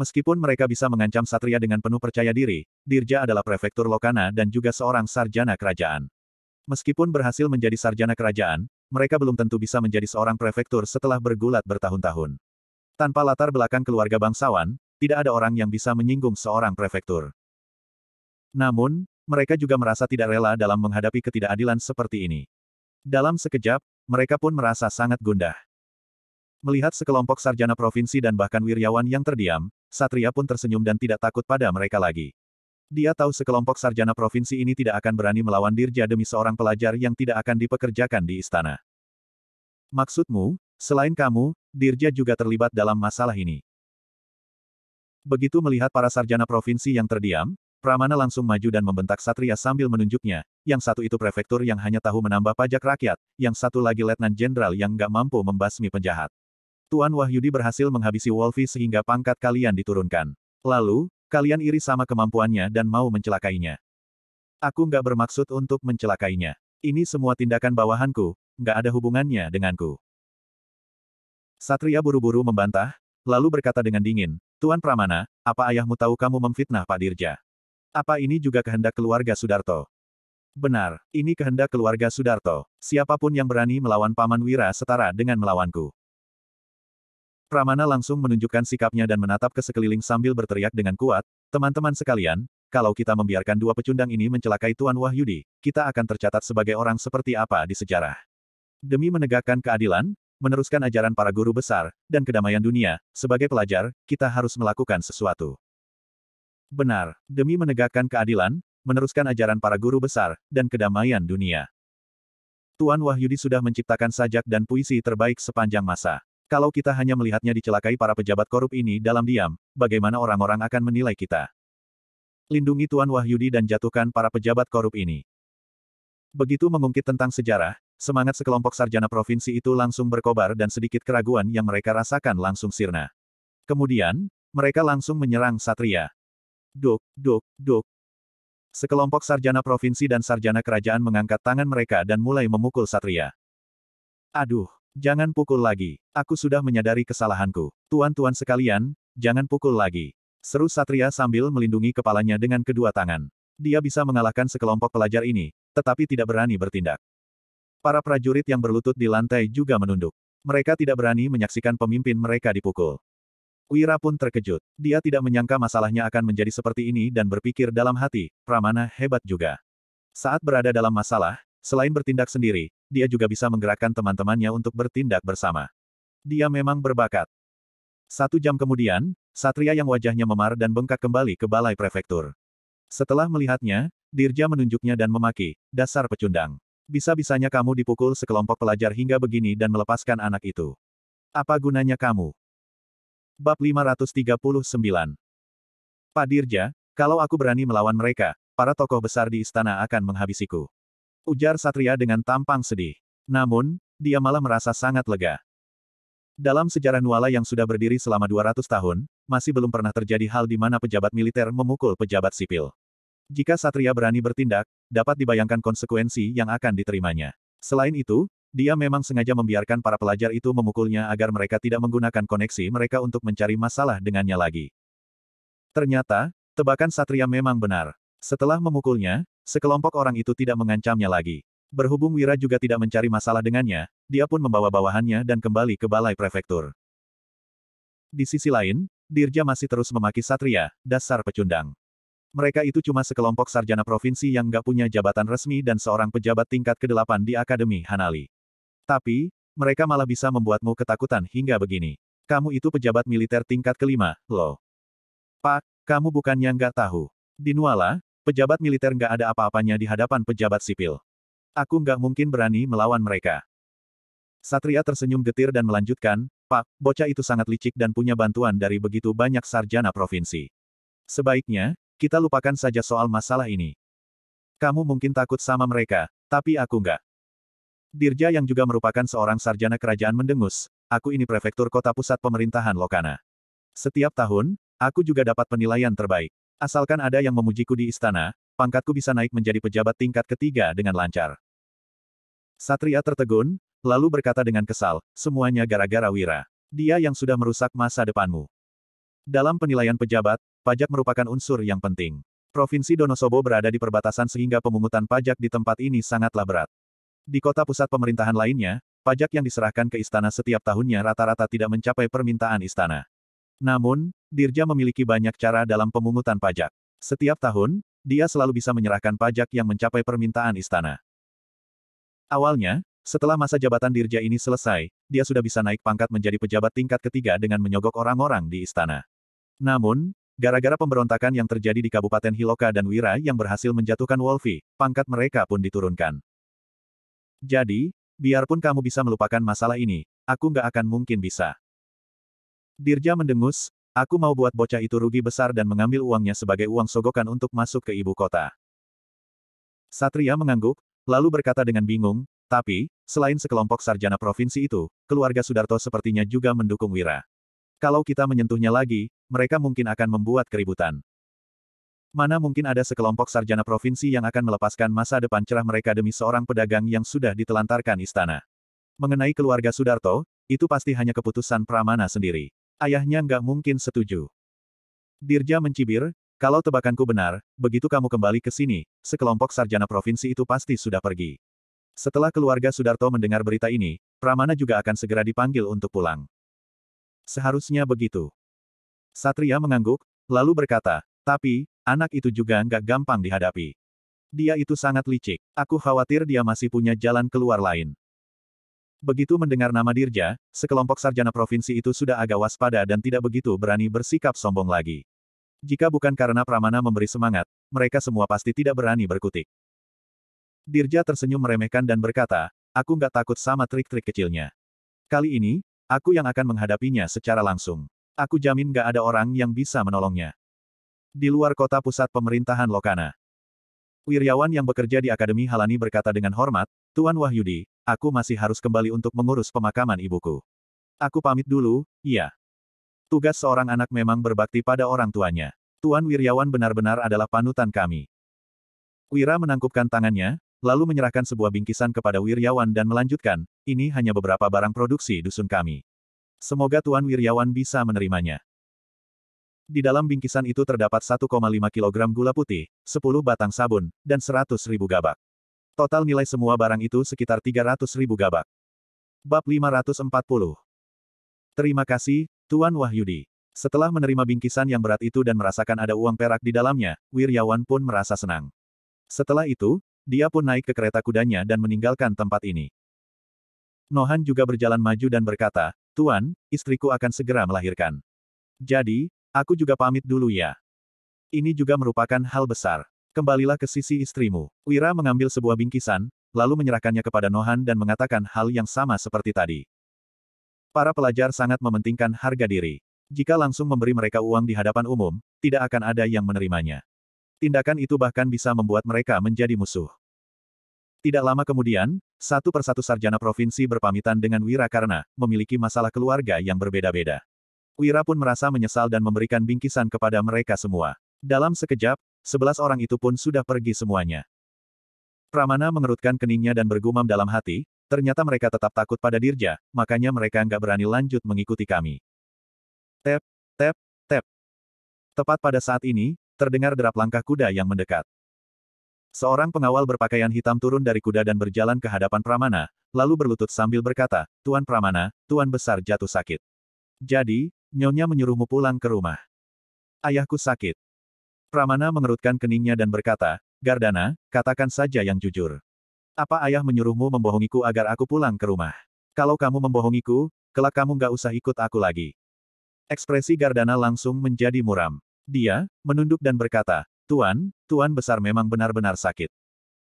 Meskipun mereka bisa mengancam Satria dengan penuh percaya diri, Dirja adalah prefektur Lokana dan juga seorang sarjana kerajaan. Meskipun berhasil menjadi sarjana kerajaan, mereka belum tentu bisa menjadi seorang prefektur setelah bergulat bertahun-tahun. Tanpa latar belakang keluarga bangsawan, tidak ada orang yang bisa menyinggung seorang prefektur. Namun, mereka juga merasa tidak rela dalam menghadapi ketidakadilan seperti ini. Dalam sekejap, mereka pun merasa sangat gundah. Melihat sekelompok sarjana provinsi dan bahkan wiryawan yang terdiam, Satria pun tersenyum dan tidak takut pada mereka lagi. Dia tahu sekelompok sarjana provinsi ini tidak akan berani melawan Dirja demi seorang pelajar yang tidak akan dipekerjakan di istana. Maksudmu, selain kamu, Dirja juga terlibat dalam masalah ini. Begitu melihat para sarjana provinsi yang terdiam, Pramana langsung maju dan membentak Satria sambil menunjuknya, yang satu itu prefektur yang hanya tahu menambah pajak rakyat, yang satu lagi letnan jenderal yang nggak mampu membasmi penjahat. Tuan Wahyudi berhasil menghabisi Wolfi sehingga pangkat kalian diturunkan. Lalu, kalian iri sama kemampuannya dan mau mencelakainya. Aku nggak bermaksud untuk mencelakainya. Ini semua tindakan bawahanku, nggak ada hubungannya denganku. Satria buru-buru membantah, lalu berkata dengan dingin, Tuan Pramana, apa ayahmu tahu kamu memfitnah Pak Dirja? Apa ini juga kehendak keluarga Sudarto? Benar, ini kehendak keluarga Sudarto. Siapapun yang berani melawan Paman Wira setara dengan melawanku. Pramana langsung menunjukkan sikapnya dan menatap ke sekeliling sambil berteriak dengan kuat, teman-teman sekalian, kalau kita membiarkan dua pecundang ini mencelakai Tuan Wahyudi, kita akan tercatat sebagai orang seperti apa di sejarah. Demi menegakkan keadilan, meneruskan ajaran para guru besar, dan kedamaian dunia, sebagai pelajar, kita harus melakukan sesuatu. Benar, demi menegakkan keadilan, meneruskan ajaran para guru besar, dan kedamaian dunia. Tuan Wahyudi sudah menciptakan sajak dan puisi terbaik sepanjang masa. Kalau kita hanya melihatnya dicelakai para pejabat korup ini dalam diam, bagaimana orang-orang akan menilai kita? Lindungi Tuan Wahyudi dan jatuhkan para pejabat korup ini. Begitu mengungkit tentang sejarah, semangat sekelompok sarjana provinsi itu langsung berkobar dan sedikit keraguan yang mereka rasakan langsung sirna. Kemudian, mereka langsung menyerang Satria. Duk, duk, duk. Sekelompok sarjana provinsi dan sarjana kerajaan mengangkat tangan mereka dan mulai memukul Satria. Aduh, jangan pukul lagi. Aku sudah menyadari kesalahanku. Tuan-tuan sekalian, jangan pukul lagi. Seru Satria sambil melindungi kepalanya dengan kedua tangan. Dia bisa mengalahkan sekelompok pelajar ini, tetapi tidak berani bertindak. Para prajurit yang berlutut di lantai juga menunduk. Mereka tidak berani menyaksikan pemimpin mereka dipukul. Wira pun terkejut. Dia tidak menyangka masalahnya akan menjadi seperti ini dan berpikir dalam hati, Pramana hebat juga. Saat berada dalam masalah, selain bertindak sendiri, dia juga bisa menggerakkan teman-temannya untuk bertindak bersama. Dia memang berbakat. 1 jam kemudian, Satria yang wajahnya memar dan bengkak kembali ke balai prefektur. Setelah melihatnya, Dirja menunjuknya dan memaki, dasar pecundang. Bisa-bisanya kamu dipukul sekelompok pelajar hingga begini dan melepaskan anak itu. Apa gunanya kamu? Bab 539. Pak Dirja, kalau aku berani melawan mereka, para tokoh besar di istana akan menghabisiku. Ujar Satria dengan tampang sedih. Namun, dia malah merasa sangat lega. Dalam sejarah Nuala yang sudah berdiri selama 200 tahun, masih belum pernah terjadi hal di mana pejabat militer memukul pejabat sipil. Jika Satria berani bertindak, dapat dibayangkan konsekuensi yang akan diterimanya. Selain itu, dia memang sengaja membiarkan para pelajar itu memukulnya agar mereka tidak menggunakan koneksi mereka untuk mencari masalah dengannya lagi. Ternyata, tebakan Satria memang benar. Setelah memukulnya, sekelompok orang itu tidak mengancamnya lagi. Berhubung Wira juga tidak mencari masalah dengannya, dia pun membawa bawahannya dan kembali ke balai prefektur. Di sisi lain, Dirja masih terus memaki Satria, dasar pecundang. Mereka itu cuma sekelompok sarjana provinsi yang nggak punya jabatan resmi dan seorang pejabat tingkat ke-8 di Akademi Hanali. Tapi, mereka malah bisa membuatmu ketakutan hingga begini. Kamu itu pejabat militer tingkat kelima, loh. Pak, kamu bukannya nggak tahu. Di Nuala, pejabat militer nggak ada apa-apanya di hadapan pejabat sipil. Aku nggak mungkin berani melawan mereka. Satria tersenyum getir dan melanjutkan, Pak, bocah itu sangat licik dan punya bantuan dari begitu banyak sarjana provinsi. Sebaiknya, kita lupakan saja soal masalah ini. Kamu mungkin takut sama mereka, tapi aku nggak. Dirja yang juga merupakan seorang sarjana kerajaan mendengus, aku ini prefektur kota pusat pemerintahan Lokana. Setiap tahun, aku juga dapat penilaian terbaik. Asalkan ada yang memujiku di istana, pangkatku bisa naik menjadi pejabat tingkat ketiga dengan lancar. Satria tertegun, lalu berkata dengan kesal, semuanya gara-gara Wira. Dia yang sudah merusak masa depanmu. Dalam penilaian pejabat, pajak merupakan unsur yang penting. Provinsi Donosobo berada di perbatasan sehingga pemungutan pajak di tempat ini sangatlah berat. Di kota pusat pemerintahan lainnya, pajak yang diserahkan ke istana setiap tahunnya rata-rata tidak mencapai permintaan istana. Namun, Dirja memiliki banyak cara dalam pemungutan pajak. Setiap tahun, dia selalu bisa menyerahkan pajak yang mencapai permintaan istana. Awalnya, setelah masa jabatan Dirja ini selesai, dia sudah bisa naik pangkat menjadi pejabat tingkat ketiga dengan menyogok orang-orang di istana. Namun, gara-gara pemberontakan yang terjadi di Kabupaten Hiloka dan Wira yang berhasil menjatuhkan Wolfi, pangkat mereka pun diturunkan. Jadi, biarpun kamu bisa melupakan masalah ini, aku nggak akan mungkin bisa. Dirja mendengus, aku mau buat bocah itu rugi besar dan mengambil uangnya sebagai uang sogokan untuk masuk ke ibu kota. Satria mengangguk, lalu berkata dengan bingung, tapi, selain sekelompok sarjana provinsi itu, keluarga Sudarto sepertinya juga mendukung Wira. Kalau kita menyentuhnya lagi, mereka mungkin akan membuat keributan. Mana mungkin ada sekelompok sarjana provinsi yang akan melepaskan masa depan cerah mereka demi seorang pedagang yang sudah ditelantarkan istana. Mengenai keluarga Sudarto, itu pasti hanya keputusan Pramana sendiri. Ayahnya nggak mungkin setuju. Dirja mencibir, kalau tebakanku benar, begitu kamu kembali ke sini, sekelompok sarjana provinsi itu pasti sudah pergi. Setelah keluarga Sudarto mendengar berita ini, Pramana juga akan segera dipanggil untuk pulang. Seharusnya begitu. Satria mengangguk, lalu berkata, tapi, anak itu juga nggak gampang dihadapi. Dia itu sangat licik. Aku khawatir dia masih punya jalan keluar lain. Begitu mendengar nama Dirja, sekelompok sarjana provinsi itu sudah agak waspada dan tidak begitu berani bersikap sombong lagi. Jika bukan karena Pramana memberi semangat, mereka semua pasti tidak berani berkutik. Dirja tersenyum meremehkan dan berkata, aku nggak takut sama trik-trik kecilnya. Kali ini, aku yang akan menghadapinya secara langsung. Aku jamin nggak ada orang yang bisa menolongnya. Di luar kota pusat pemerintahan Lokana. Wiryawan yang bekerja di Akademi Halani berkata dengan hormat, Tuan Wahyudi, aku masih harus kembali untuk mengurus pemakaman ibuku. Aku pamit dulu, iya. Tugas seorang anak memang berbakti pada orang tuanya. Tuan Wiryawan benar-benar adalah panutan kami. Wira menangkupkan tangannya, lalu menyerahkan sebuah bingkisan kepada Wiryawan dan melanjutkan, ini hanya beberapa barang produksi dusun kami. Semoga Tuan Wiryawan bisa menerimanya. Di dalam bingkisan itu terdapat 1,5 kg gula putih, 10 batang sabun, dan 100.000 gabak. Total nilai semua barang itu sekitar 300.000 gabak. Bab 540. Terima kasih, Tuan Wahyudi. Setelah menerima bingkisan yang berat itu dan merasakan ada uang perak di dalamnya, Wiryawan pun merasa senang. Setelah itu, dia pun naik ke kereta kudanya dan meninggalkan tempat ini. Nohan juga berjalan maju dan berkata, Tuan, istriku akan segera melahirkan. Jadi, aku juga pamit dulu ya. Ini juga merupakan hal besar. Kembalilah ke sisi istrimu. Wira mengambil sebuah bingkisan, lalu menyerahkannya kepada Nohan dan mengatakan hal yang sama seperti tadi. Para pelajar sangat mementingkan harga diri. Jika langsung memberi mereka uang di hadapan umum, tidak akan ada yang menerimanya. Tindakan itu bahkan bisa membuat mereka menjadi musuh. Tidak lama kemudian, satu persatu sarjana provinsi berpamitan dengan Wira karena memiliki masalah keluarga yang berbeda-beda. Wira pun merasa menyesal dan memberikan bingkisan kepada mereka semua. Dalam sekejap, 11 orang itu pun sudah pergi semuanya. Pramana mengerutkan keningnya dan bergumam dalam hati, ternyata mereka tetap takut pada Dirja, makanya mereka nggak berani lanjut mengikuti kami. Tep, tep, tep. Tepat pada saat ini, terdengar derap langkah kuda yang mendekat. Seorang pengawal berpakaian hitam turun dari kuda dan berjalan ke hadapan Pramana, lalu berlutut sambil berkata, Tuan Pramana, Tuan Besar jatuh sakit. Jadi, Nyonya menyuruhmu pulang ke rumah. Ayahku sakit. Pramana mengerutkan keningnya dan berkata, Gardana, katakan saja yang jujur. Apa ayah menyuruhmu membohongiku agar aku pulang ke rumah? Kalau kamu membohongiku, kelak kamu nggak usah ikut aku lagi. Ekspresi Gardana langsung menjadi muram. Dia menunduk dan berkata, Tuan, Tuan Besar memang benar-benar sakit.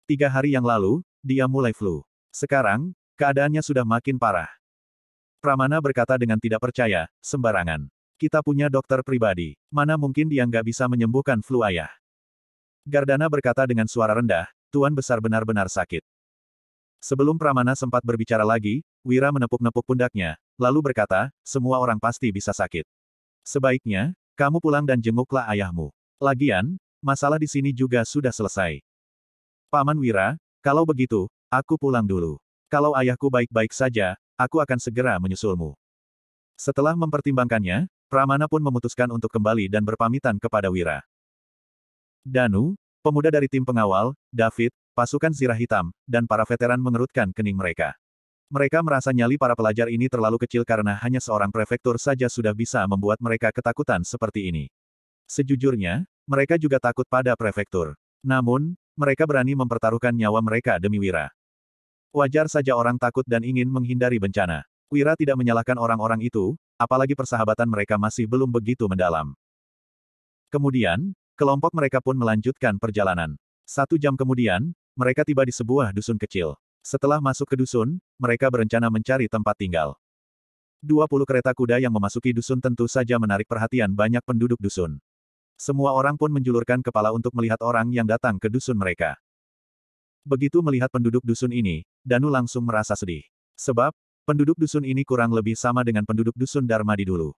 3 hari yang lalu, dia mulai flu. Sekarang, keadaannya sudah makin parah. Pramana berkata dengan tidak percaya, sembarangan. Kita punya dokter pribadi. Mana mungkin dia nggak bisa menyembuhkan flu ayah. Gardana berkata dengan suara rendah, Tuan Besar benar-benar sakit. Sebelum Pramana sempat berbicara lagi, Wira menepuk-nepuk pundaknya, lalu berkata, semua orang pasti bisa sakit. Sebaiknya, kamu pulang dan jenguklah ayahmu. Lagian, masalah di sini juga sudah selesai. Paman Wira, kalau begitu, aku pulang dulu. Kalau ayahku baik-baik saja, aku akan segera menyusulmu. Setelah mempertimbangkannya, Pramana pun memutuskan untuk kembali dan berpamitan kepada Wira. Danu, pemuda dari tim pengawal, David, pasukan Zirah Hitam, dan para veteran mengerutkan kening mereka. Mereka merasa nyali para pelajar ini terlalu kecil karena hanya seorang prefektur saja sudah bisa membuat mereka ketakutan seperti ini. Sejujurnya, mereka juga takut pada prefektur. Namun, mereka berani mempertaruhkan nyawa mereka demi Wira. Wajar saja orang takut dan ingin menghindari bencana. Wira tidak menyalahkan orang-orang itu, apalagi persahabatan mereka masih belum begitu mendalam. Kemudian, kelompok mereka pun melanjutkan perjalanan. 1 jam kemudian, mereka tiba di sebuah dusun kecil. Setelah masuk ke dusun, mereka berencana mencari tempat tinggal. 20 kereta kuda yang memasuki dusun tentu saja menarik perhatian banyak penduduk dusun. Semua orang pun menjulurkan kepala untuk melihat orang yang datang ke dusun mereka. Begitu melihat penduduk dusun ini, Danu langsung merasa sedih. Sebab, penduduk dusun ini kurang lebih sama dengan penduduk dusun Darmadi dulu.